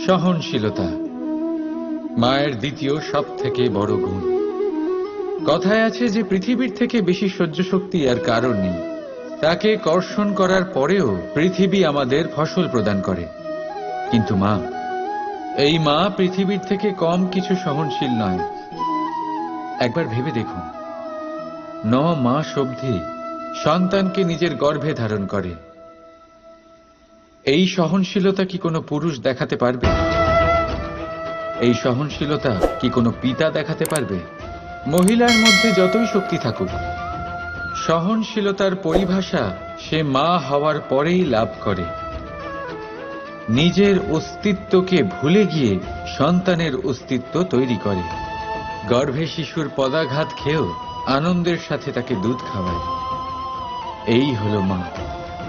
সহনশীলতা মায়ের দ্বিতীয় সব থেকে বড় গুণ। কথায় আছে যে পৃথিবীর থেকে বেশি সহ্য শক্তি আর কারণ নেই। তাকে কর্ষণ করার পরেও পৃথিবী আমাদের ফসল প্রদান করে, কিন্তু এই মা পৃথিবীর থেকে কম কিছু সহনশীল নয়। একবার ভেবে দেখুন, 9 মাস অবধি সন্তানকে নিজের গর্ভে ধারণ করে। এই সহনশীলতা কি কোনো পুরুষ দেখাতে পারবে? এই সহনশীলতা কি কোনো পিতা দেখাতে পারবে? মহিলার মধ্যে যতই শক্তি থাকুক, সহনশীলতার পরিভাষা সে মা হওয়ার পরেই লাভ করে। নিজের অস্তিত্বকে ভুলে গিয়ে সন্তানের অস্তিত্ব তৈরি করে। গর্ভে শিশুর পদাঘাত খেয়েও আনন্দের সাথে তাকে দুধ খাওয়ায়। এই হলো মা।